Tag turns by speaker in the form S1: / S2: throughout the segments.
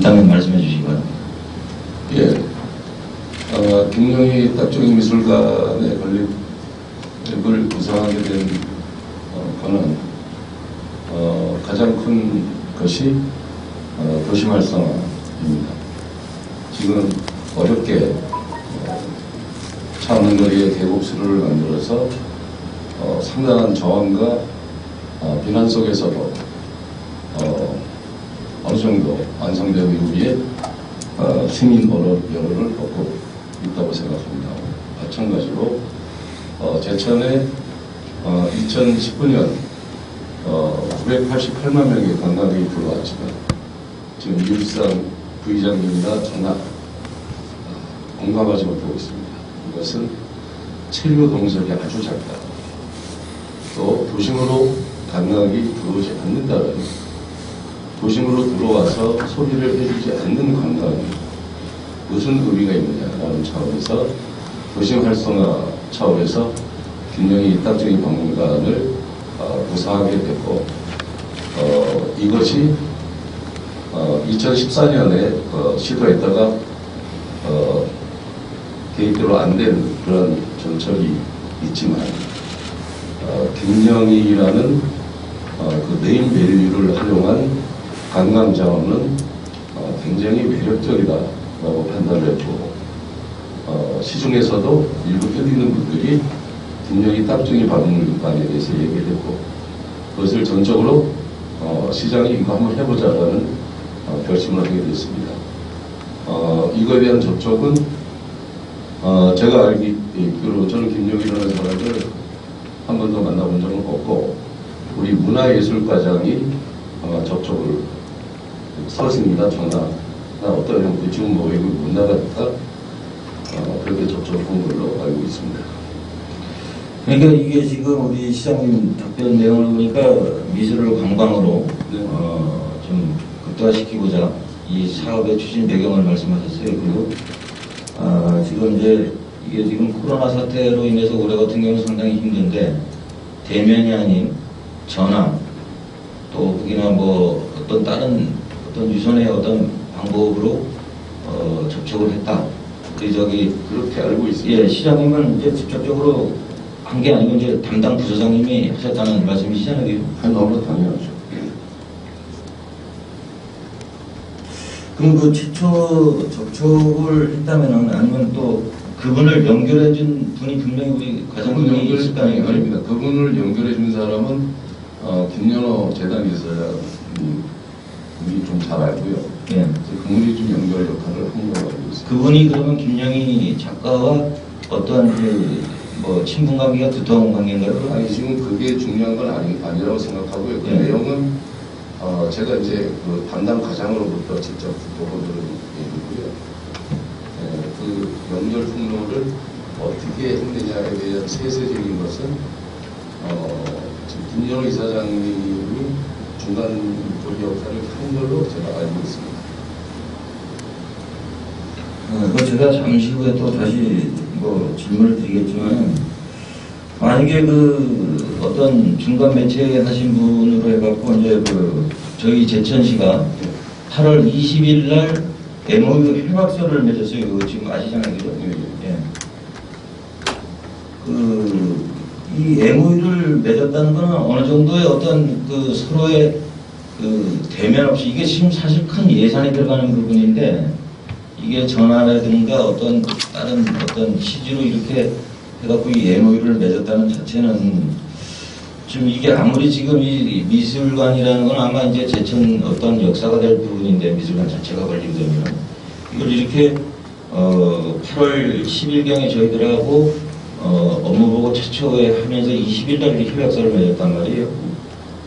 S1: 있다면 말씀해 주시기 바랍니다.
S2: 예. 김영희 딱정이 미술관의 건립을 구상하게 된 거는 가장 큰 것이 도심 활성화입니다. 지금 어렵게 창원거리에 계곡수를 만들어서 상당한 저항과 비난 속에서도 어느 정도 완성된 이후에 시민 여론을 얻고 있다고 생각합니다. 마찬가지로 제천에 2019년 988만 명의 관광객이 들어왔지만 지금 이율상 부의장님이나 저나 공감하지 못하고 있습니다. 이것은 체류 동선이 아주 작다. 또 도심으로 관광객이 들어오지 않는다는, 도심으로 들어와서 소비를 해주지 않는 관광이 무슨 의미가 있느냐라는 차원에서 도심 활성화 차원에서 김영희 딱정이 박물관을 구상하게 됐고, 이것이 2014년에 시도했다가 계획대로 안 된 그런 전철이 있지만 김영희라는 그 네임 밸류를 활용한 관광 자원은 굉장히 매력적이다라고 판단을 했고, 시중에서도 일부 펴리는 분들이 김영희 딱정이 박물관에 대해서 얘기를 했고, 그것을 전적으로 시장이 이거 한번 해보자라는 결심을 하게 됐습니다. 이거에 대한 접촉은 제가 알기로 저는 김영희라는 사람을 한 번도 만나본 적은 없고, 우리 문화예술과장이 접촉을 서승이나 저나 어떤 형태 지금 뭐 외국 못 나갔다 그렇게 접촉을 한 걸로 알고 있습니다.
S1: 그러니까 이게 지금 우리 시장님 답변 내용을 보니까 미술을 관광으로
S2: 네.
S1: 좀 극대화시키고자 이 사업의 추진 배경을 말씀하셨어요. 그리고 지금 이제 이게 지금 코로나 사태로 인해서 올해 같은 경우는 상당히 힘든데 대면이 아닌 전화 또 혹이나 뭐 어떤 다른 어떤 유선의 어떤 방법으로 접촉을 했다.
S2: 그렇게 알고 있습니다.
S1: 예, 시장님은 이제 직접적으로 한 게 아니고 이제 담당 부서장님이 하셨다는 말씀이시잖아요.
S2: 너무 당연하죠.
S1: 그럼 그 최초 접촉을 했다면은 아니면 또 그분을 연결해준 분이 분명히 우리 과장님이 있을 거 아니에요?
S2: 아닙니다. 그분을 연결해준 사람은 김연호 재단 이사장이 좀 잘 알고요.
S1: 예.
S2: 그분이 좀 연결 역할을 한 걸로 알고 있습니다.
S1: 그분이 그러면 김영희 작가와 어떤 뭐 친분 관계가 두터운 관계인가요?
S2: 아니 지금 그게 중요한 건 아니라고 생각하고요. 그
S1: 예.
S2: 내용은 제가 이제 그 담당 과장으로부터 직접 보고드린 얘기고요. 그 연결 통로를 어떻게 했느냐에 대한 세세적인 것은 지금 김연호 이사장님이 중간 조리 역할을 한 걸로 제가 알고 있습니다.
S1: 그 제가 잠시 후에 또 다시 뭐 질문을 드리겠지만, 만약에 그 어떤 중간 매체 하신 분으로 해갖고 이제 그 저희 제천시가 8월 20일 날 MOU 협약서를 맺었어요. 그거 지금 아시잖아요, 그죠? 예. 이 MOU를 맺었다는 거는 어느 정도의 어떤 그 서로의 그 대면 없이, 이게 지금 사실 큰 예산이 들어가는 부분인데, 이게 전화라든가 어떤 다른 어떤 취지로 이렇게 해갖고 이 MOU를 맺었다는 자체는 지금 이게 아무리 지금 이 미술관이라는 건 아마 이제 제천 어떤 역사가 될 부분인데, 미술관 자체가 관리되면 이걸 이렇게 8월 10일경에 저희들하고 업무보고 최초에 하면서 20일 날 협약서를 맺었단 말이에요.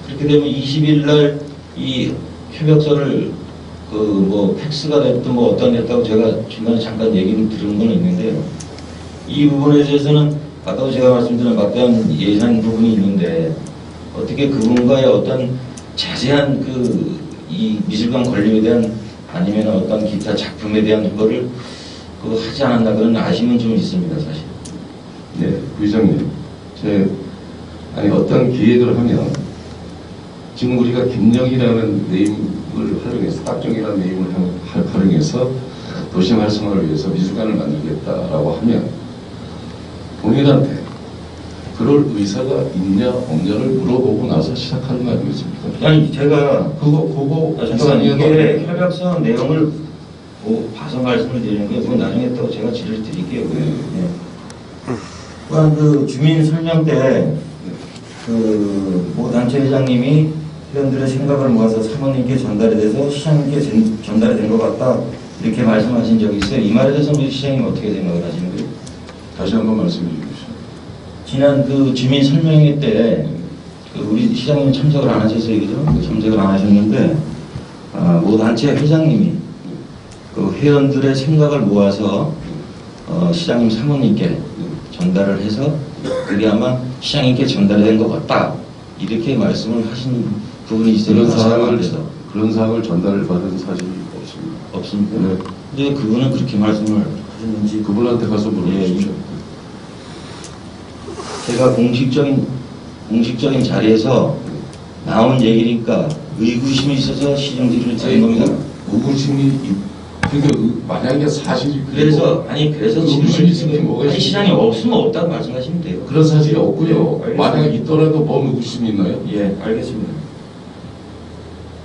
S1: 그렇게 되면 20일 날 이 협약서를 그 뭐 팩스가 됐든 뭐 어떤 됐다고 제가 중간에 잠깐 얘기를 들은 건 있는데요. 이 부분에 대해서는 아까도 제가 말씀드린 막대한 예산 부분이 있는데, 어떻게 그분과의 어떤 자세한 그 이 미술관 건립에 대한 아니면 어떤 기타 작품에 대한 거를 그 하지 않았나 그런 아쉬움은 좀 있습니다, 사실.
S2: 네, 부의장님, 아니 어떤 기획을 하면 지금 우리가 김영이라는 네임을 활용해서 딱정이라는 네임을 활용해서 도시 활성화를 위해서 미술관을 만들겠다라고 하면 본인한테 그럴 의사가 있냐 없냐를 물어보고 나서 시작하는 거 아니겠습니까?
S1: 아니 제가
S2: 그거
S1: 잠깐 이게 협약서 내용을 봐서 말씀을 드리는 거예요. 그건 나중에 또 제가 질의를 드릴게요. 네. 또한 그 주민 설명 때 모 단체 회장님이 회원들의 생각을 모아서 사모님께 전달이 돼서 시장님께 전달이 된 것 같다 이렇게 말씀하신 적이 있어요. 이 말에 대해서 우리 시장님 어떻게 생각을 하시는 거예요?
S2: 다시 한번 말씀해 주십시오.
S1: 지난 그 주민 설명회 때 우리 시장님 참석을 안 하셨어요, 그죠? 참석을 안 하셨는데 모 단체 회장님이 그 회원들의 생각을 모아서 시장님 사모님께 전달을 해서 그게 아마 시장님께 전달이 된 것 같다 이렇게 말씀을 하신 부분이 있어요.
S2: 그런 사항을 전달받은 사실이 없습니다.
S1: 없습니까?
S2: 네.
S1: 근데 그분은 그렇게 말씀을 하셨는지
S2: 그분한테 가서 물어보십시오.
S1: 제가 공식적인 자리에서 나온 얘기니까 의구심이 있어서 시정지를 드린 겁니다.
S2: 의구심이 그러니까 만약에 사실이
S1: 그래서
S2: 의구심이 있으면 뭐가
S1: 아니 시장이 없으면 없다고 말씀하시면 돼요.
S2: 그런 사실이 없고요.
S1: 네,
S2: 만약에 있더라도 뭔 의구심이 있나요?
S1: 예, 알겠습니다.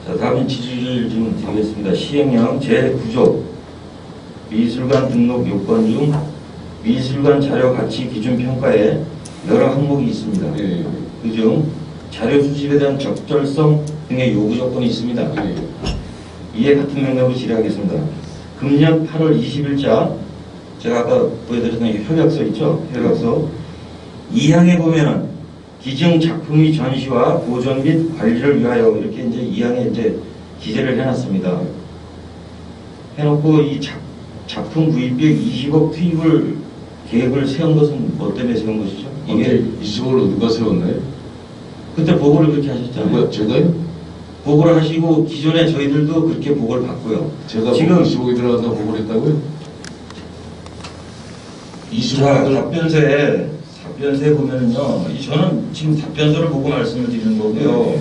S1: 자, 다음은 질의를 좀 드리겠습니다. 시행령 제9조 미술관 등록 요건 중 미술관 자료 가치 기준 평가에 여러 항목이 있습니다.
S2: 예.
S1: 그중 자료 수집에 대한 적절성 등의 요구 조건이 있습니다.
S2: 예.
S1: 이에 같은 맥락으로 질의하겠습니다. 금년 8월 20일자 제가 아까 보여드렸던 이 협약서 있죠? 협약서 2항에 보면은 기증 작품의 전시와 보존 및 관리를 위하여 이렇게 이제 2항에 이제 기재를 해놨습니다. 해놓고 이 작품 구입비 20억 투입을 계획을 세운 것은 뭐 때문에 세운 것이죠?
S2: 이게 20억을 누가 세웠나요?
S1: 그때 보고를 그렇게 하셨잖아요.
S2: 누가, 제가요?
S1: 보고를 하시고 기존에 저희들도 그렇게 보고를 받고요.
S2: 제가
S1: 지금
S2: 20억이 들어간다고 보고를 했다고요?
S1: 자,
S2: 20억을
S1: 답변서에 보면은요, 저는 지금 답변서를 보고 말씀을 드리는 거고요.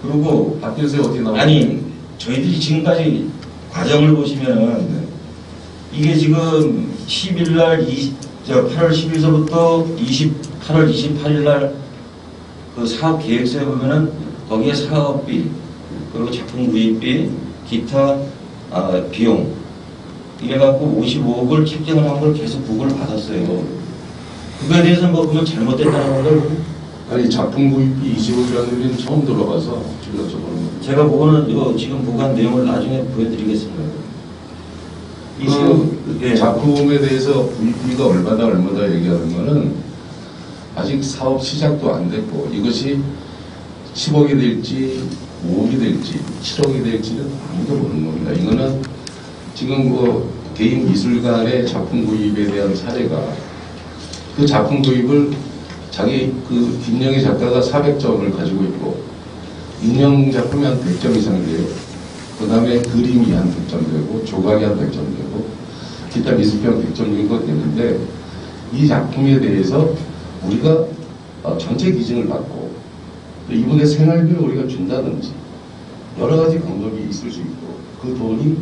S1: 그리고
S2: 답변서에 어디 나와요?
S1: 아니 저희들이 지금까지 과정을 보시면은 이게 지금 10일날 8월 10일서부터 8월 28일날 그 사업 계획서에 보면은 거기에 사업비 그리고 작품 구입비 기타 비용 이래갖고 55억을 책정을 한 걸 계속 보고를 받았어요. 그거에 대해서 뭐 그건 잘못됐다는 걸
S2: 아니 작품 구입비 20억이라는 소리는 처음 들어가서 제가 저거는
S1: 제가 보고는 이거 지금 보고한 내용을 나중에 보여드리겠습니다.
S2: 그 작품에 대해서 구입비가 얼마다 얘기하는 거는 아직 사업 시작도 안 됐고 이것이 10억이 될지 5억이 될지 7억이 될지는 아무도 모르는 겁니다. 이거는 지금 그 개인 미술관의 작품 구입에 대한 사례가 그 작품 구입을 자기 그 김영희 작가가 400점을 가지고 있고 인형 작품이 한 100점 이상 돼요. 그 다음에 그림이 한 100점 되고 조각이 한 100점 되고 기타 미술평 100점 정도 되는데 이 작품에 대해서 우리가 전체 기증을 받고 이분의 생활비를 우리가 준다든지 여러 가지 방법이 있을 수 있고 그 돈이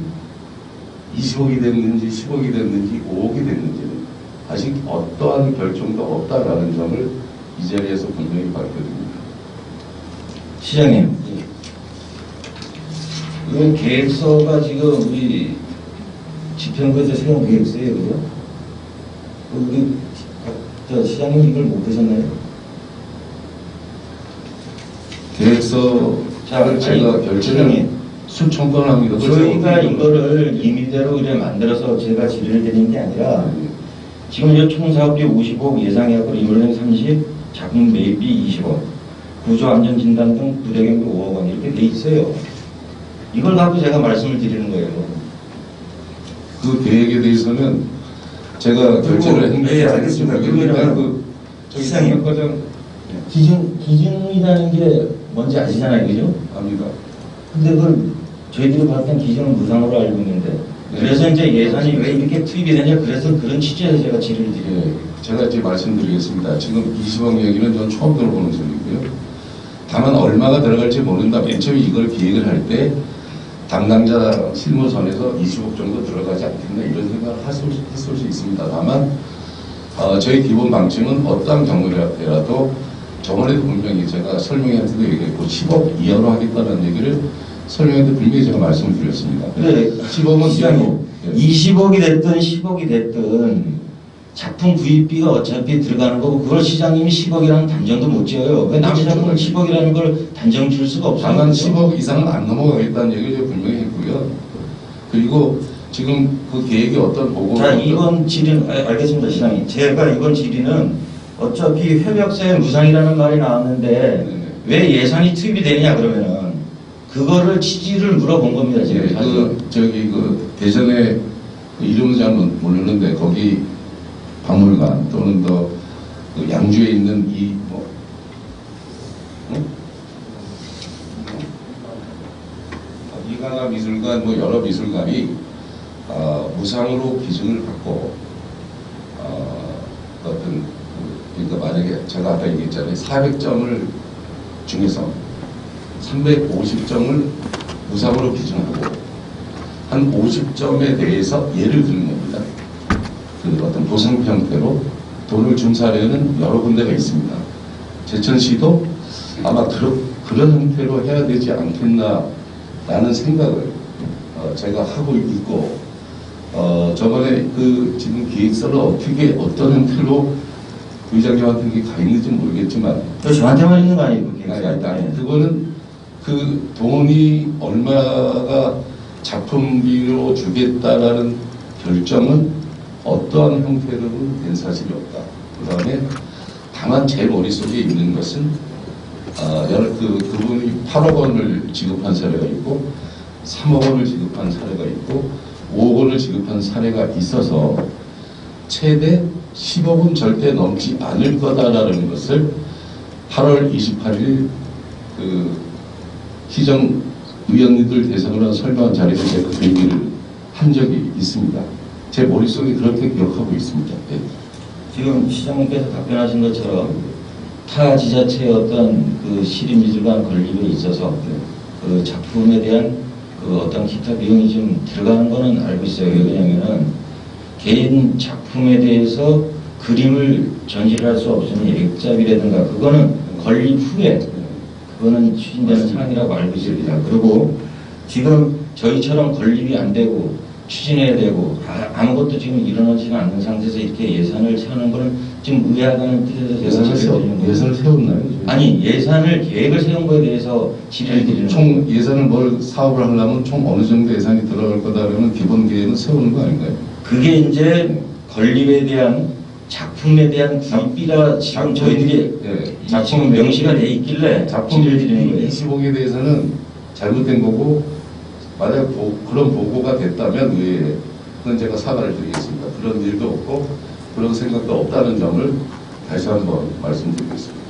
S2: 20억이 됐는지 10억이 됐는지 5억이 됐는지는 아직 어떠한 결정도 없다라는 점을 이 자리에서 분명히 밝혀드립니다.
S1: 시장님, 이건 계획서가 지금 우리 집행부에서 세운 계획서예요, 그죠? 우리 시장님 이걸 못 보셨나요?
S2: 계획서를 제가 결제를 수천 건을 합니다.
S1: 저희가 이거를 임의대로 이래 만들어서 제가 질의를 드린 게 아니라 지금 이제 총사업비 55억 예상해갖고 인물행 30, 작품 매입비 20억, 구조안전진단 등 부대경비 5억 원 이렇게 돼 있어요. 이걸 갖고 제가 말씀을 드리는 거예요.
S2: 그 계획에 대해서는 제가 결제를 했는지
S1: 알겠습니다.
S2: 그
S1: 시장님, 기준이라는 게 뭔지 아시잖아요, 그죠?
S2: 압니다.
S1: 근데 그걸 저희들이 봤을 땐 기준은 무상으로 알고 있는데 그래서 이제 예산이 왜 이렇게 투입이 되냐 그래서 그런 취지에서 제가 질의를 드려요.
S2: 제가 이제 말씀드리겠습니다. 지금 20억 얘기는 전 처음 들어보는 소리고요. 다만 얼마가 들어갈지 모른다. 맨 처음에 이걸 기획을 할 때 담당자 실무선에서 20억 정도 들어가지 않겠나 이런 생각을 했을 수 있습니다. 다만 저희 기본 방침은 어떠한 경우라도 저번에도 분명히 제가 설명회한테도 얘기했고 10억 이하로 하겠다는 얘기를 설명회도 분명히 제가 말씀을 드렸습니다.
S1: 그래,
S2: 10억은 이하로
S1: 20억이 됐든 10억이 됐든 작품 구입비가 어차피 들어가는 거고 그걸 시장님이 10억이라는 단정도 못 지어요. 왜 남의 작품을 10억이라는 걸 단정 줄 수가 없어요.
S2: 다만 10억 이상은 안 넘어가겠다는 얘기를 제가 분명히 했고요. 그리고 지금 그 계획이 어떤 보고가
S1: 자, 이번 질의는 알겠습니다, 시장님. 제가 이번 질의는 어차피 협약서에 무상이라는 말이 나왔는데
S2: 네네.
S1: 왜 예산이 투입이 되느냐 그러면은 그거를 취지를 물어본 겁니다, 지금.
S2: 예, 그 대전에 그 이름은 잘 모르는데 거기 박물관 또는 그 양주에 있는 이 뭐 이강화 미술관 뭐 여러 미술관이 무상으로 기증을 받고 어떤 그러니까 만약에 제가 아까 얘기했잖아요. 400점을 중에서 350점을 무상으로 기증하고 한 50점에 대해서 예를 드는 겁니다. 그 어떤 보상 형태로 돈을 준 사례는 여러 군데가 있습니다. 제천시도 아마 그런 형태로 해야 되지 않겠나라는 생각을 제가 하고 있고 저번에 그 지금 기획서를 어떤 형태로 부의장님한테 이게 가 있는지 모르겠지만
S1: 저한테만 있는 거 아니에요, 그게.
S2: 아니, 그거는 그 돈이 얼마가 작품비로 주겠다라는 결정은 어떠한 형태로는 된 사실이 없다. 그 다음에 다만 제 머릿속에 있는 것은 그분이 8억 원을 지급한 사례가 있고 3억 원을 지급한 사례가 있고 5억 원을 지급한 사례가 있어서 최대 10억은 절대 넘지 않을 거다라는 것을 8월 28일 그 시정 의원님들 대상으로 설명한 자리에서 제가 그 얘기를 한 적이 있습니다. 제 머릿속에 그렇게 기억하고 있습니다. 네.
S1: 지금 시장님께서 답변하신 것처럼 타 지자체의 어떤 그 시립미술관 건립에 있어서 그 작품에 대한 그 어떤 기타 비용이 좀 들어가는 거는 알고 있어요. 왜냐면은 개인 작품에 대해서 그림을 전시를 할 수 없으니 액잡이라든가 그거는 건립 후에 그거는 추진되는 사항이라고 알고 있습니다. 그리고 지금 저희처럼 건립이 안 되고 추진해야 되고 아무것도 지금 일어나지는 않는 상태에서 이렇게 예산을 세우는 거는 좀 의아하다는 뜻에서
S2: 예산을 세웠나요?
S1: 아니 예산을 계획을 세운 거에 대해서 질의를 드리는
S2: 총 예산을 사업을 하려면 총 어느 정도 예산이 들어갈 거다 그러면 기본 계획은 세우는 거 아닌가요?
S1: 그게 이제 건립에 대한 작품에 대한 구입비가 지금 저희들이 작품 명시가 돼 있길래
S2: 작품
S1: 질의를 드리는 거예요.
S2: 20억에 대해서는 잘못된 거고 만약 그런 보고가 됐다면 의회에 그건 제가 사과를 드리겠습니다. 그런 일도 없고 그런 생각도 없다는 점을 다시 한번 말씀드리겠습니다.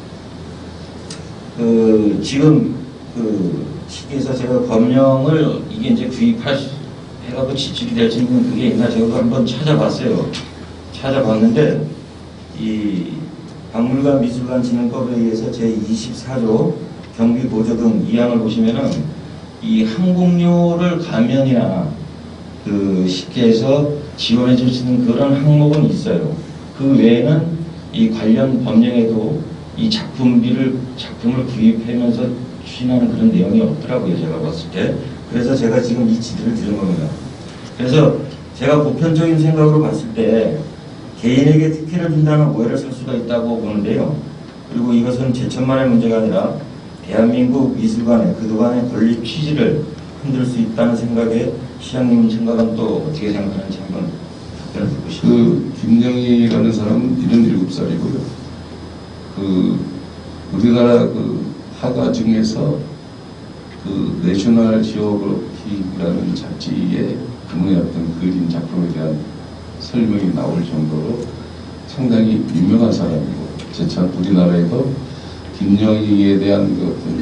S1: 지금 그 시기에서 제가 검령을 이게 이제 해갖고 지출이 될 수 있는 그게 있나 제가 한번 찾아봤어요. 찾아봤는데 이 박물관 미술관 진흥법에 의해서 제24조 경비 보조 등 2항을 보시면은 이 항공료를 가면이나 그 쉽게 해서 지원해 줄 수 있는 그런 항목은 있어요. 그 외에는 이 관련 법령에도 이 작품을 구입하면서 추진하는 그런 내용이 없더라고요. 제가 봤을 때. 그래서 제가 지금 이 질의를 드린 겁니다. 그래서 제가 보편적인 생각으로 봤을 때 개인에게 특혜를 준다는 오해를 살 수가 있다고 보는데요. 그리고 이것은 제천만의 문제가 아니라 대한민국 미술관의 그동안의 건립 취지를 흔들 수 있다는 생각에 시장님 생각은 또 어떻게 생각하는지 한번 답변을 듣고 싶습니다.
S2: 그 김영희라는 사람은 77살이고요. 그 우리나라 그 화가 중에서 그 내셔널 지오그래피라는 잡지에 그분의 어떤 그림 작품에 대한 설명이 나올 정도로 상당히 유명한 사람이고 제천 우리나라에도 김영희에 대한 그 어떤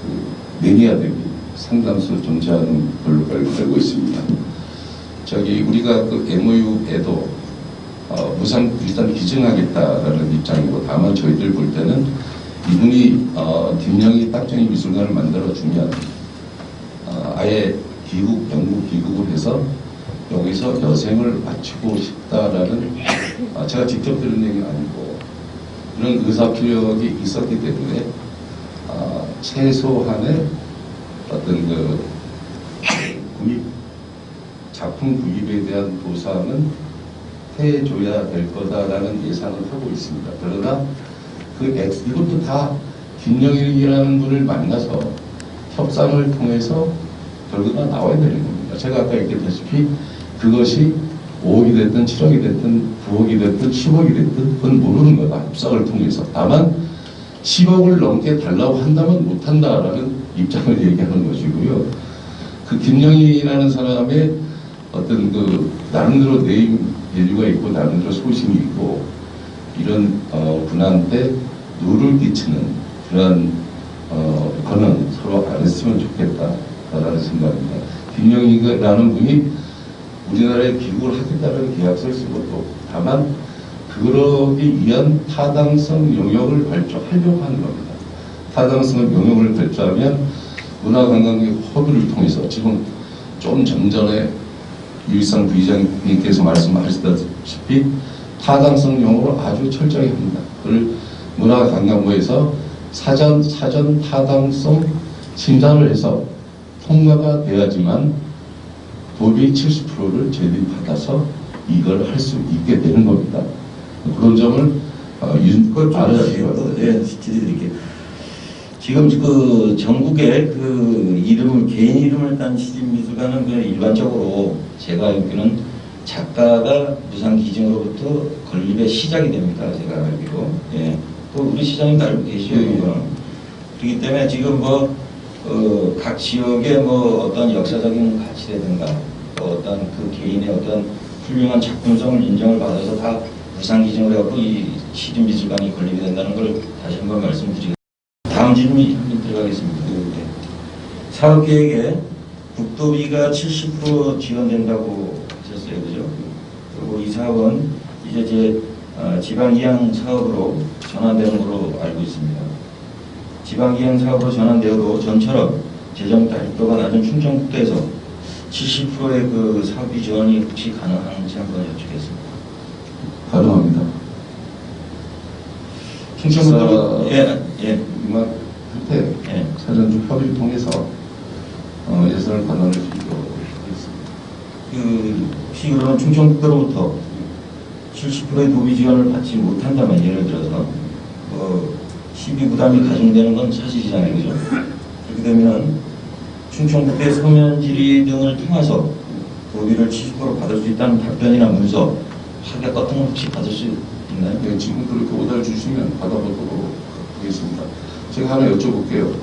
S2: 그 매니아들이 상당수 존재하는 걸로 알고 있습니다. 우리가 그 MOU에도 무상 일단 기증하겠다라는 입장이고 다만 저희들 볼 때는 이분이 김영희 딱정이 미술관을 만들어주면 아예 영국 귀국을 해서 여기서 여생을 마치고 싶다라는 제가 직접 들은 얘기는 아니고 그런 의사표력이 있었기 때문에 최소한의 어떤 그 작품 구입에 대한 보상은 해줘야 될 거다라는 예상을 하고 있습니다. 그러나 이것도 다 김영일이라는 분을 만나서 협상을 통해서 결과가 나와야 되는 겁니다. 제가 아까 얘기했다시피 그것이 5억이 됐든 7억이 됐든 9억이 됐든 10억이 됐든 그건 모르는 거다. 협상을 통해서. 다만 10억을 넘게 달라고 한다면 못한다라는 입장을 얘기하는 것이고요. 그 김영희라는 사람의 어떤 그 나름대로 네임 밸류가 있고 나름대로 소신이 있고 이런 분한테 누를 끼치는 그런 거는 서로 안 했으면 좋겠다라는 생각입니다. 김영희라는 분이 우리나라에 귀국을 하겠다는 계약서를 쓴 것도 다만 그러기 위한 타당성 영역을 발주하려고 하는 겁니다. 타당성 영역을 발주하면 문화관광객 허브를 통해서 지금 좀 전에 유일상 부의장님께서 말씀하셨다시피 타당성 영역을 아주 철저히 합니다. 그걸 문화관광부에서 사전 타당성 심사를 해서 통과가 돼야지만 도비 70%를 제대받아서 이걸 할 수 있게 되는 겁니다. 그런 점을
S1: 드릴게요. 지금 그 전국에 그 개인 이름을 딴 시집미술관은 그 일반적으로 제가 알기로는 작가가 무상 기증으로부터 건립의 시작이 됩니다. 제가 알기로. 예. 또 우리 시장님도 알고 계시죠. 그렇기 때문에 지금 각 지역의 어떤 역사적인 가치라든가 어떤 그 개인의 어떤 훌륭한 작품성을 인정을 받아서 다 무상 기증을 해갖고 이 시립미술관이 건립이 된다는 걸 다시 한번 말씀드리겠습니다. 다음 질문이 한번 들어가겠습니다. 사업계획에 국도비가 70% 지원된다고 하셨어요. 그죠? 그리고 이 사업은 이제 지방이양 사업으로 전환되는 걸로 알고 있습니다. 지방이양 사업으로 전환되어도 전처럼 재정 다립도가 낮은 충청북도에서 70%의 그 사업비 지원이 혹시 가능한지 한번 여쭙겠습니다.
S2: 가능합니다.
S1: 충청북도
S2: 음악 할때 사전적 협의를 통해서 예산을 반환할 수 있도록 하겠습니다.
S1: 혹시 그러면 충청북도로부터 70%의 도비 지원을 받지 못한다면 예를 들어서 시비 부담이 가중되는 건 사실이잖아요, 그죠? 그렇게 되면 충청북도의 서면지리 등을 통해서 도비를 70% 받을 수 있다는 답변이나 문서, 확약 같은 건 혹시 받을 수 있나요?
S2: 네, 지금 그렇게 오달 주시면 받아보도록 하겠습니다. 제가 하나 여쭤볼게요.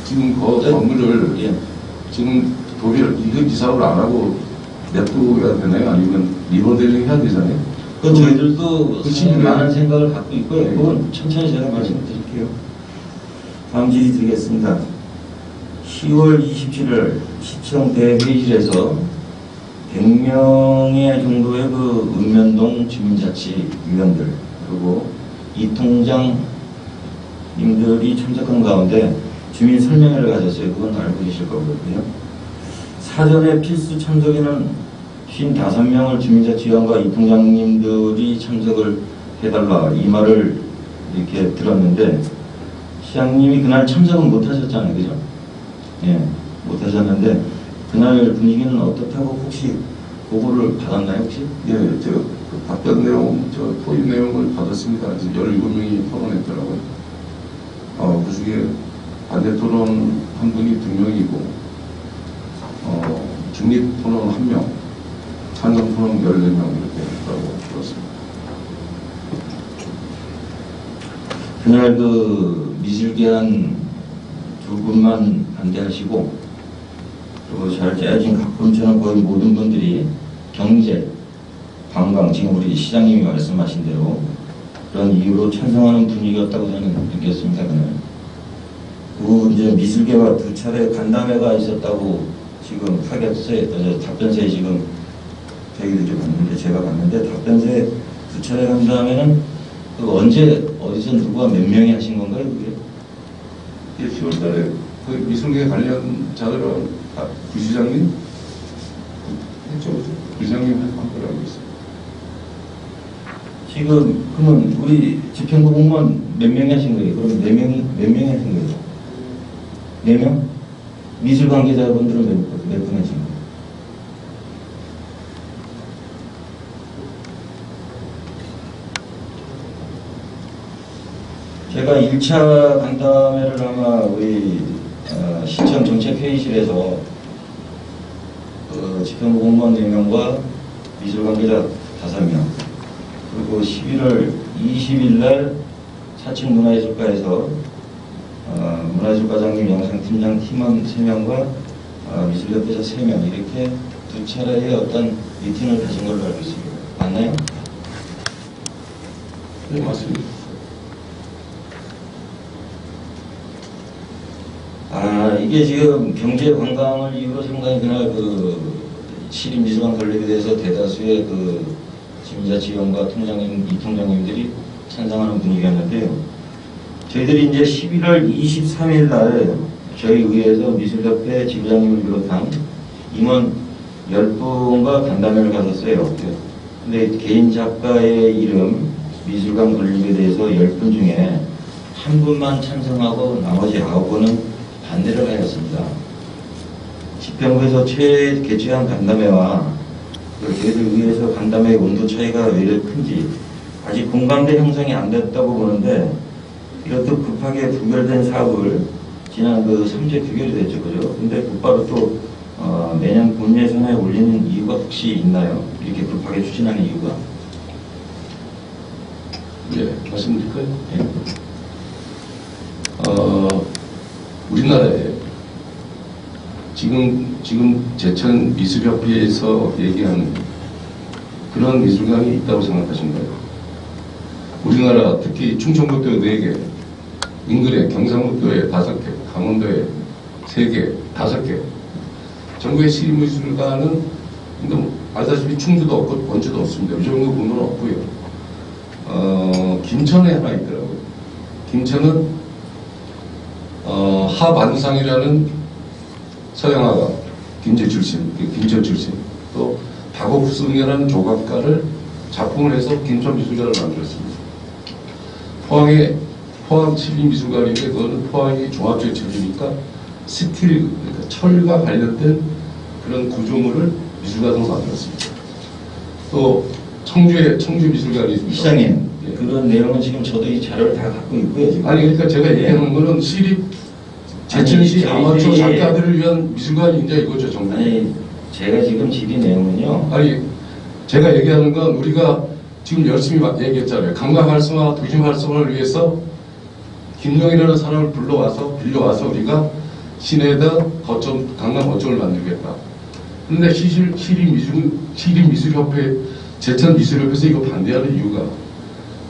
S2: 지금 건물을 지금 도비를 이 사업을 안 하고 냅두어야 되나요? 아니면 리모델링 해야 되잖아요?
S1: 그건 저희들도 많은 생각을 갖고 있고요. 그건 천천히 제가 말씀드릴게요. 다음 질의 드리겠습니다. 10월 27일 시청 대회의실에서 100명의 정도의 그 읍면동 주민자치위원들 그리고 이 통장님들이 참석한 가운데 주민 설명회를 가졌어요. 그건 알고 계실 거거든요. 사전에 필수 참석인은 55명을 주민자치위원과 이 통장님들이 참석을 해달라 이 말을 이렇게 들었는데 시장님이 그날 참석은 못 하셨잖아요. 그죠? 예, 못 하셨는데 그날 분위기는 어떻다고 혹시 보고를 받았나요? 혹시?
S2: 예, 제가 답변 내용, 토의 내용을 받았습니다. 17명이 토론했더라고요. 그 중에 반대 토론 한 분이 2명이고, 중립 토론 1명, 찬성 토론 14명 이렇게 했다고 들었습니다.
S1: 그날 그 미술계한 두 분만 반대하시고 그리고 잘 짜여진 각본처럼 거의 모든 분들이 경제, 관광, 지금 우리 시장님이 말씀하신 대로 그런 이유로 찬성하는 분위기였다고 저는 느꼈습니다. 그날. 그 이제 미술계와 2차례 간담회가 있었다고 지금 답변서에 지금 저희들이 봤는데 제가 봤는데 답변서에 2차례 간담회는 그 언제 어디서 누가 몇 명이 하신 건가요, 그게?
S2: 10월달에 그 미술계 관련 자들은 부시장님 했죠, 부시장님 한 거라고 있어요.
S1: 지금 그러면 우리 집행부 공무원 몇 명이 하신 거예요? 그럼 몇 명이 하신 거예요? 4명? 미술 관계자분들은 몇 분 하신 거예요? 제가 1차 간담회를 아마 우리 시청 정책회의실에서 집행부 공무원 4명과 미술 관계자 5명, 그리고 11월 20일 날 4층 문화예술과에서 문화예술과장님, 영상팀장 팀원 3명과 미술협회자 3명 이렇게 두 차례의 어떤 미팅을 가진 걸로 알고 있습니다. 맞나요?
S2: 네, 맞습니다.
S1: 이게 지금 경제 관광을 이유로 상당히 그날 그 시립미술관 건립에 대해서 대다수의 그 지자체위원과 통장님, 이 통장님들이 찬성하는 분위기였는데요. 저희들이 이제 11월 23일 날 저희 의회에서 미술협회 지부장님을 비롯한 임원 10분과 간담회를 가졌어요. 근데 개인 작가의 이름, 미술관 건립에 대해서 10분 중에 한 분만 찬성하고 나머지 9분은 반대를 하였습니다. 집행부에서 개최한 간담회와 저희들 의회에서 간담회의 온도 차이가 왜 이렇게 큰지 아직 공감대 형성이 안 됐다고 보는데, 이렇듯 급하게 부결된 사업을 지난 그 3제 부결이 됐죠, 그죠? 근데 곧바로 또 내년 본 예산에 올리는 이유가 혹시 있나요? 이렇게 급하게 추진하는 이유가?
S2: 예, 말씀드릴까요?
S1: 예.
S2: 우리나라에 지금 제천 미술협회에서 얘기하는 그런 미술관이 있다고 생각하신가요? 우리나라 특히 충청북도 4개, 인근에 경상북도에 5개, 강원도에 3개, 5개, 전국의 시립미술관은 알다시피 충주도 없고 원주도 없습니다. 이 정도 규모는 없고요. 김천에 하나 있더라고요. 김천은 하반상이라는 서양화가 김천 출신, 또 박옥순이라는 조각가를 작품을 해서 김천미술관을 만들었습니다. 포항 시립미술관인데 그거는 포항이 종합제철이니까 스틸, 그러니까 철과 관련된 그런 구조물을 미술관으로 만들었습니다. 또 청주미술관이 있습니다.
S1: 시장님,
S2: 예.
S1: 그런 내용은 지금 저도 이 자료를 다 갖고 있고요. 지금.
S2: 아니 그러니까 제가 얘기하는 거는 시립 제천시 아마추어 작가들을 위한 미술관이 이제 이거죠, 정부.
S1: 아니, 제가 지금 질의 내용은요.
S2: 아니 제가 얘기하는 건 우리가 지금 열심히 얘기했잖아요. 관광 활성화, 도심 활성화를 위해서 김용이라는 사람을 빌려와서 우리가 시내에다 관광 거점을 만들겠다. 그런데 시립미술협회, 제천미술협회에서 이거 반대하는 이유가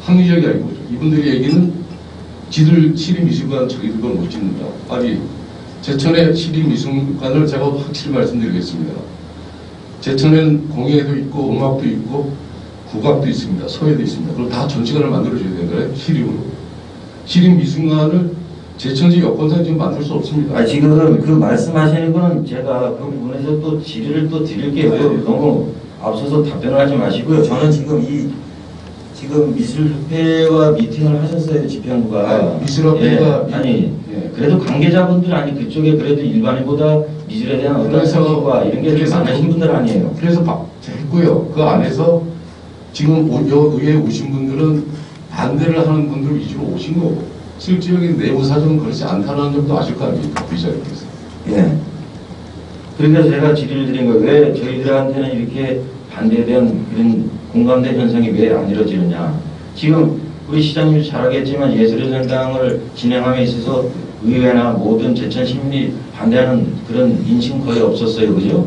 S2: 합리적이 아니고, 이분들의 얘기는 지들 시립미술관 저기들 걸 못 짓는다. 아니, 제천의 시립미술관을 제가 확실히 말씀드리겠습니다. 제천에는 공예도 있고 음악도 있고 국악도 있습니다. 서예도 있습니다. 그럼 다 전시관을 만들어줘야 되는 거예요. 시립으로. 시립미술관을 제천시 여건상 지금 만들 수 없습니다.
S1: 지금 그 말씀하시는 거는 제가 그 부분에서 또 질의를 또 드릴게요.
S2: 네.
S1: 너무 앞서서 답변을 하지 마시고요. 저는 지금 미술협회와 미팅을 하셨어요, 집행부가.
S2: 미술협회가
S1: 그래도 관계자분들 아니 그쪽에 그래도 일반인보다 미술에 대한 어떤 생각과 이런 게 좀 많으신 분들 아니에요.
S2: 그래서 했고요. 그 안에서 지금 의회에 오신 분들은 반대를 하는 분들 위주로 오신 거고, 실질적인 내부 사정은 그렇지 않다는 점도 아실 거 아닙니까, 부의장님께서.
S1: 예. 그러니까 제가 질의를 드린 거예요. 왜 저희들한테는 이렇게 반대에 대한 이런 공감대 현상이 왜 안 이루어지느냐. 지금 우리 시장님이 잘 알겠지만 예술의 전당을 진행함에 있어서 의회나 모든 제천 시민이 반대하는 그런 인식은 거의 없었어요. 그죠?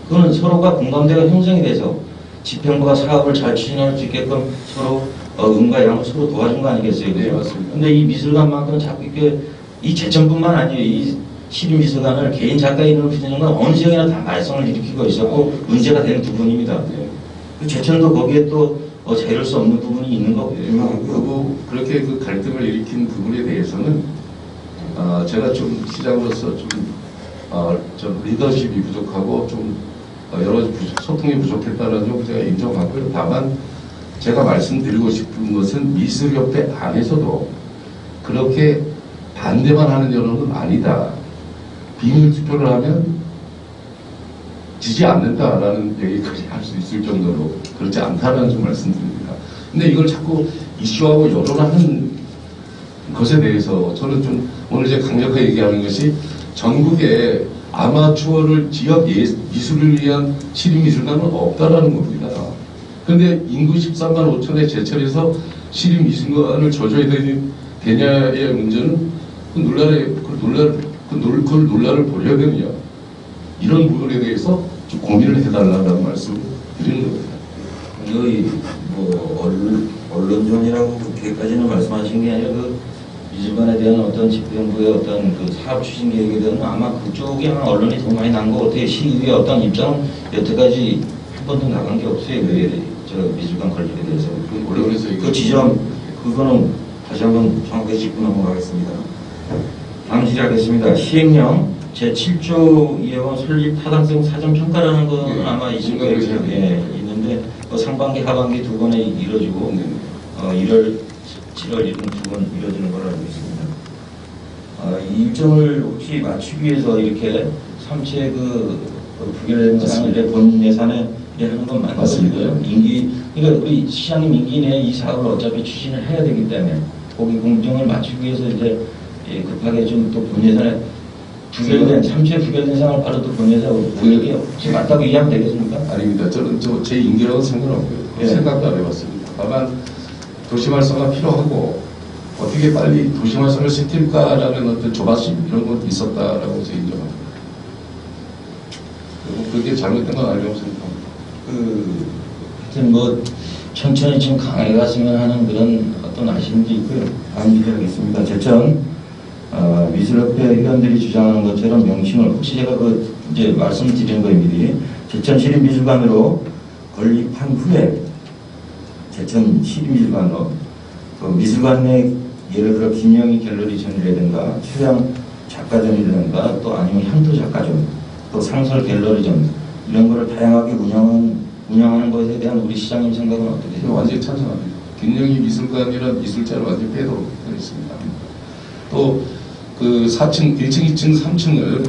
S1: 그거는 서로가 공감대가 형성이 돼서 집행부가 사업을 잘 추진할 수 있게끔 서로 음과 양을 서로 도와준 거 아니겠어요?
S2: 네, 맞습니다.
S1: 근데 이 미술관만큼 자꾸 이렇게 이 제천뿐만 아니에요. 이 시립미술관을 개인 작가의 이름으로 휘두르는 건 어느 지역이나 다 말썽을 일으키고 있었고 문제가 되는 부분입니다.
S2: 네.
S1: 그 제천도 거기에 또 자유할 수 없는 부분이 있는 거고요.
S2: 그리고 그렇게 그 갈등을 일으킨 부분에 대해서는 제가 좀 시장으로서 좀 리더십이 부족하고 좀 여러 가지 소통이 부족했다는 점 제가 인정하고요. 다만 제가 말씀드리고 싶은 것은 미술협회 안에서도 그렇게 반대만 하는 여론은 아니다. 비밀 투표를 하면 지지 않는다라는 얘기까지 할 수 있을 정도로 그렇지 않다라는 좀 말씀드립니다. 근데 이걸 자꾸 이슈하고 여론하는 것에 대해서 저는 좀 오늘 제가 강력하게 얘기하는 것이 전국에 아마추어를 지역 미술을 위한 시립미술관은 없다라는 겁니다. 그런데 인구 13만 5천의 제철에서 시립미술관을 줘줘야 되냐의 문제는 그걸 논란을 벌여야 되느냐. 이런 부분에 대해서 좀 고민을 해달라는 말씀을 드리는 겁니다.
S1: 여기 언론존이라고 그렇게까지는 말씀하신 게 아니라 그 미술관에 대한 어떤 집행부의 어떤 그 사업 추진 계획에 대한 아마 그쪽에 아마 언론이 더 많이 난 거 같아요. 시의회 어떤 입장은 여태까지 한 번도 나간 게 없어요. 왜 저 미술관 건립에 대해서. 그 지점 그거는 다시 한번 정확하게 짚고 넘어가겠습니다. 다음 질의하겠습니다. 시행령 제7조 이하원 설립 타당성 사전평가라는 거는 아마 있을 거예요. 있는데 상반기 하반기 두 번에 이뤄지고 1월 7월 이런 두 번 이뤄지는 걸로 알고 있습니다. 이 일정을 혹시 맞추기 위해서 이렇게 3채 부결된 사항을 본 예산에 하는 건 맞습니다. 그러니까 우리 시장님 임기 내에 이 사업을 어차피 추진을 해야 되기 때문에 거기 공정을 맞추기 위해서 이제 급하게 좀 또 본 예산에 부결된 3채 부결된 사항을 바로 또 본 예산으로 부결이 혹시 맞다고 이해하면 되겠습니까?
S2: 아닙니다. 저는 제 임기랑은 상관없고요. 생각도 안 해봤습니다. 다만 도시활성화 필요하고 어떻게 빨리 도시활성화를 시킬까라는 어떤 조바심 이런 것도 있었다라고 제가 인정합니다. 그리고 그게 잘못된 건 아니라고 생각합니다.
S1: 하여튼 천천히 좀 강하게 갔으면 하는 그런 어떤 아쉬움도 있고요. 다음 주제하겠습니다. 제천 미술협회 회원들이 주장하는 것처럼 명칭을 혹시 제가 이제 말씀드리는 거입니다. 제천 시립미술관으로 건립한 후에 제천 시립미술관으로 미술관 내 예를 들어 김영희 갤러리전이라든가 추양 작가전이라든가 또 아니면 향토 작가전 또 상설 갤러리전 이런 거를 다양하게 운영하는 것에 대한 우리 시장님 생각은 어떻게 되세요?
S2: 완전히 찬성합니다. 김영희 미술관이라는 미술자를 완전히 빼도록 되어 있습니다. 또 그 4층, 1층, 2층, 3층을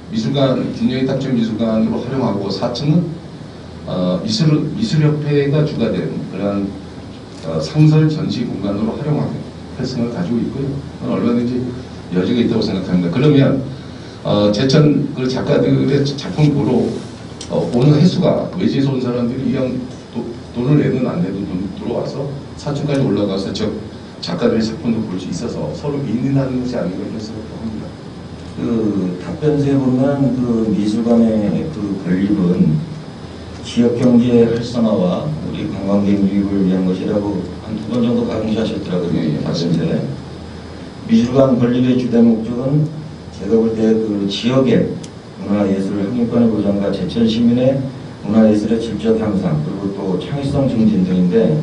S2: 미술관, 김영희 탁정 미술관으로 활용하고 4층은 미술협회가 주가 된 그러한 상설 전시 공간으로 활용하게 할 생각을 가지고 있고요. 얼마든지 여지가 있다고 생각합니다. 그러면 제천 그 작가들의 작품 보러 오는 횟수가 외지에서 온 사람들이 이왕 돈을 내든 안 내든 들어와서 4층까지 올라가서 작가들의 작품도 볼 수 있어서 서로 윈윈하는 것이 아닌가 이런 생각도 합니다.
S1: 답변서에 보면 미술관의 건립은 지역 경제 활성화와 우리 관광객 유입을 위한 것이라고 한 2번 정도 강조하셨더라고요. 답변서에. 미술관 건립의 주된 목적은 제가 볼 때 지역의 문화예술 확립권의 보장과 제천 시민의 문화예술의 질적 향상 그리고 또 창의성 증진 등인데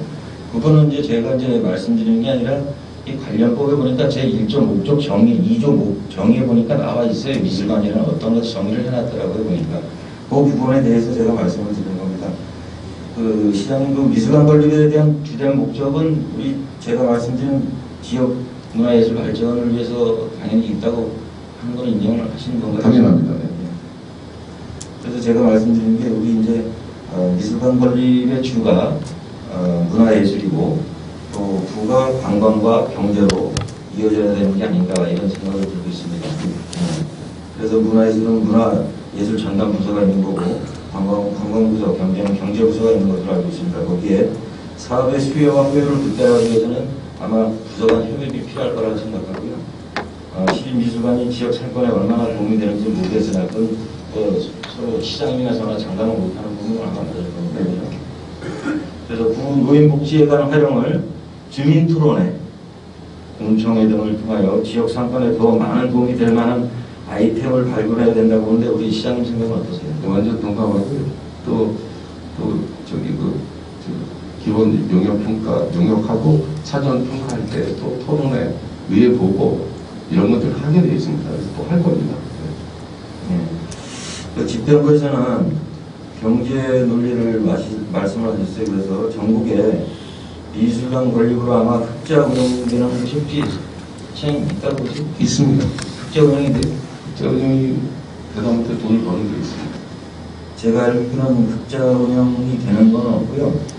S1: 그거는 이제 제가 말씀드리는 게 아니라 이 관련법에 보니까 제1조 목적 정의, 2조 정의에 보니까 나와 있어요. 미술관이라는 어떤 것을 정의를 해놨더라고요. 보니까 그 부분에 대해서 제가 말씀을 드리는 겁니다. 시장님 미술관 건립에 대한 주된 목적은 제가 말씀드린 지역 문화예술 발전을 위해서 당연히 있다고 하는 건 인정을 하시는 건가요?
S2: 당연합니다. 네.
S1: 그래서 제가 말씀드린 게 우리 이제 미술관 건립의 주가 문화예술이고 또 부가 관광과 경제로 이어져야 되는 게 아닌가 이런 생각을 들고 있습니다. 그래서 문화예술은 문화예술 전담 부서가 있는 거고 관광부서, 경제는 경제부서가 있는 것으로 알고 있습니다. 거기에 사업의 수요와 효율을 극대화하기 위해서는 아마 부서 간 협업이 필요할 거라고 생각하고요. 시립미술관이 지역 상권에 얼마나 도움이 되는지 모르겠으나 그건 서로 시장님이나 저나 장담을 못하는 부분은 아마 맞을 겁니다. 그래서 노인복지에 관한 활용을 주민토론회, 공청회 등을 통하여 지역 상권에 더 많은 도움이 될 만한 아이템을 발굴해야 된다고 하는데 우리 시장님 생각은 어떠세요?
S2: 완전 동감하고요. 또 기본 용역평가, 용역하고 사전 평가할 때 또 토론회, 의회 보고 이런 것들을 하게 되어 있습니다. 그래서 또 할 겁니다.
S1: 그 집행부에서는 경제 논리를 말씀을 하셨어요. 그래서 전국에 미술관 건립으로 아마 흑자 운영되는 곳이 혹시 시장이 있다고 보세요?
S2: 있습니다.
S1: 흑자 운영이 돼요?
S2: 흑자 운영이 대다한테 돈을 버는 게 있습니다.
S1: 제가 알기로는 흑자 운영이 되는 건 없고요.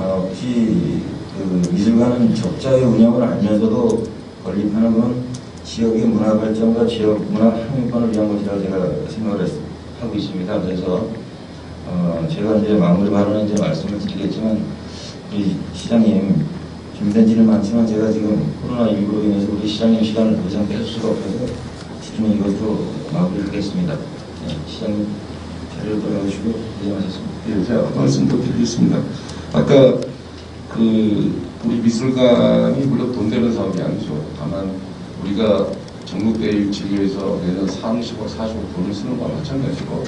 S1: 혹시 그 미술관은 적자의 운영을 알면서도 건립하는 건 지역의 문화 발전과 지역 문화 항의권을 위한 것이라고 제가 생각을 하고 있습니다. 그래서 제가 이제 마무리 발언은 이제 말씀을 드리겠지만 우리 시장님 준비된 지는 많지만 제가 지금 코로나19로 인해서 우리 시장님 시간을 더 이상 뺄 수가 없어서 지금 이것으로 마무리를 하겠습니다. 네, 시장님 자리로 돌아가시고 고생하셨습니다.
S2: 예, 제가 말씀 더 드리겠습니다. 아까 우리 미술관이 물론 돈 되는 사업이 아니죠. 다만 우리가 전국대회 지구에서 매년 30억, 40억 돈을 쓰는 거와 마찬가지고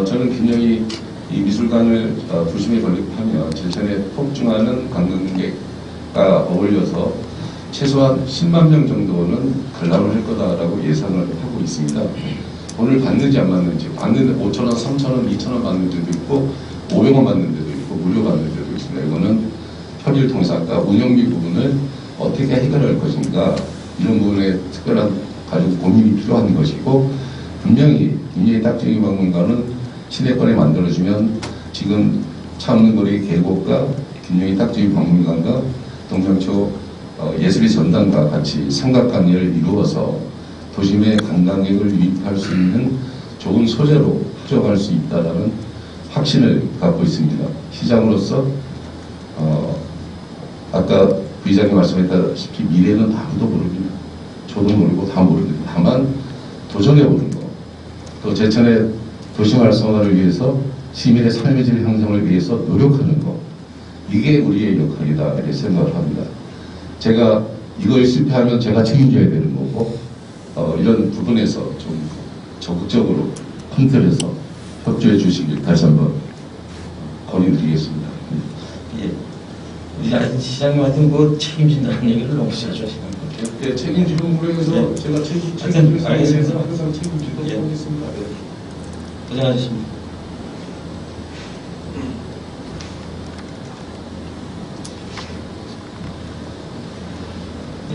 S2: 저는 굉장히 이 미술관을 도심에 건립하면 제천에 폭증하는 관광객과 어울려서 최소한 10만 명 정도는 관람을 할 거다라고 예상을 하고 있습니다. 돈을 받는지 안 받는지, 받는 5,000원, 3,000원, 2,000원 받는 데도 있고 500원 받는 데도 있고 무료 받는 데도 있습니다. 이거는 현일 통상과 운영비 부분을 어떻게 해결할 것인가 이런 부분에 특별한 가지고 고민이 필요한 것이고 분명히 김예희 딱정이 박물관은 시내권에 만들어주면 지금 차없는거리 계곡과 김예희 딱정이 박물관과 동상초 예술의 전당과 같이 삼각관계를 이루어서 도심의 관광객을 유입할 수 있는 좋은 소재로 활용할 수 있다는 확신을 갖고 있습니다. 시장으로서 아까 부의장이 말씀했다시피 미래는 아무도 모릅니다. 저도 모르고 다 모릅니다. 다만 도전해보는 거, 또 제천의 도시 활성화를 위해서 시민의 삶의 질 향상을 위해서 노력하는 거, 이게 우리의 역할이다 이렇게 생각을 합니다. 제가 이걸 실패하면 제가 책임져야 되는 거고 이런 부분에서 좀 적극적으로 컨트롤해서 협조해 주시길 다시 한번 건의드리겠습니다.
S1: 예. 우리 시장님한테 뭐 책임진다는 얘기를 너무 자주 하시는 것 같아요.
S2: 예, 책임지는 부분에서
S1: 예.
S2: 제가 책임지는
S1: 알겠습니다.
S2: 부분에서 항상 책임지도록
S1: 예.
S2: 하겠습니다.
S1: 고생하셨습니다.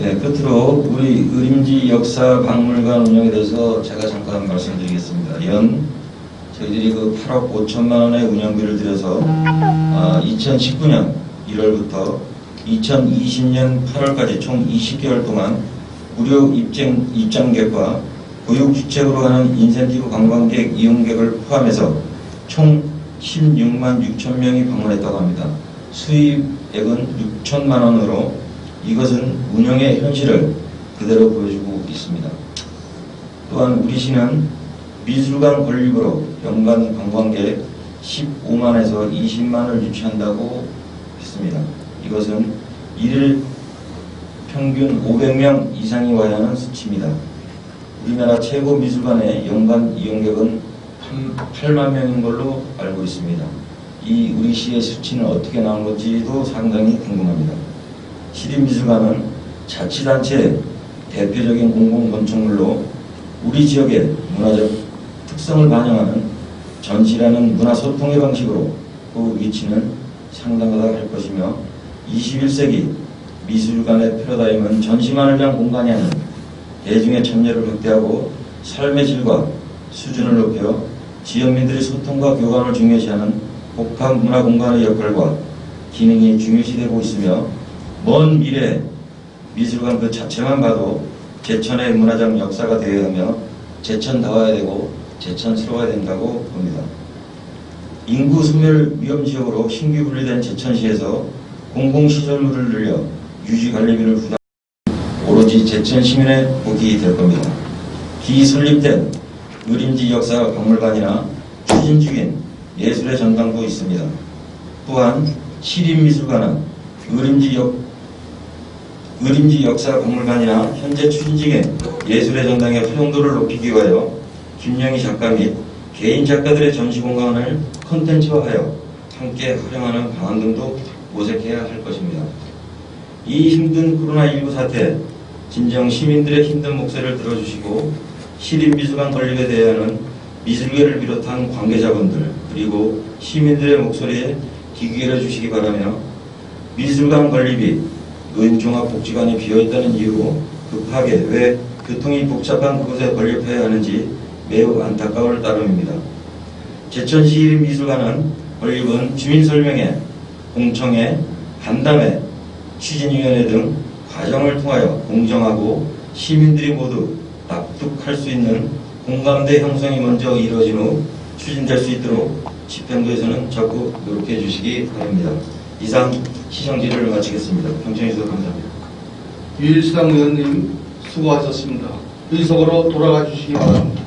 S1: 예, 끝으로 우리 의림지 역사박물관 운영에 대해서 제가 잠깐 말씀드리겠습니다. 저희들이 그 8억 5천만 원의 운영비를 들여서 2019년 1월부터 2020년 8월까지 총 20개월 동안 무료 입장객과 보육주택으로 하는 인센티브 관광객 이용객을 포함해서 총 16만 6천 명이 방문했다고 합니다. 수입액은 6천만 원으로 이것은 운영의 현실을 그대로 보여주고 있습니다. 또한 우리 시는 미술관 건립으로 연간 관광객 15만에서 20만을 유치한다고 했습니다. 이것은 일일 평균 500명 이상이 와야 하는 수치입니다. 우리나라 최고 미술관의 연간 이용객은 8만 명인 걸로 알고 있습니다. 이 우리 시의 수치는 어떻게 나온 건지도 상당히 궁금합니다. 시립미술관은 자치단체의 대표적인 공공건축물로 우리 지역의 문화적 특성을 반영하는 전시라는 문화소통의 방식으로 그 위치는 상당하다 할 것이며 21세기 미술관의 패러다임은 전시만을 위한 공간이 아닌 대중의 참여를 확대하고 삶의 질과 수준을 높여 지역민들의 소통과 교감을 중요시하는 복합 문화공간의 역할과 기능이 중요시되고 있으며 먼 미래 미술관 그 자체만 봐도 제천의 문화적 역사가 되어야 하며 제천다워야 되고 제천스러워야 된다고 봅니다. 인구 소멸 위험지역으로 신규 분리된 제천시에서 공공시설물을 늘려 유지관리비를 부담 오로지 제천 시민의 복이 될 겁니다. 기설립된 의림지 역사박물관이나 추진 중인 예술의 전당도 있습니다. 또한 시립미술관은 의림지 역사박물관이나 현재 추진 중인 예술의 전당의 활용도를 높이기 위하여 김영희 작가 및 개인 작가들의 전시 공간을 콘텐츠화하여 함께 활용하는 방안 등도 모색해야 할 것입니다. 이 힘든 코로나19 사태, 진정 시민들의 힘든 목소리를 들어주시고 시립미술관 건립에 대해서는 미술계를 비롯한 관계자분들 그리고 시민들의 목소리에 귀 기울여 주시기 바라며 미술관 건립이 노인종합복지관이 비어있다는 이유로 급하게 왜 교통이 복잡한 그곳에 건립해야 하는지 매우 안타까울 따름입니다. 제천시 시립미술관은 건립은 주민설명회, 공청회, 간담회, 추진위원회 등 과정을 통하여 공정하고 시민들이 모두 납득할 수 있는 공감대 형성이 먼저 이루어진 후 추진될 수 있도록 집행부에서는 적극 노력해 주시기 바랍니다. 이상 시정질의를 마치겠습니다. 경청해 주셔서 감사합니다.
S3: 유일시당 의원님 수고하셨습니다. 의석으로 돌아가 주시기 바랍니다.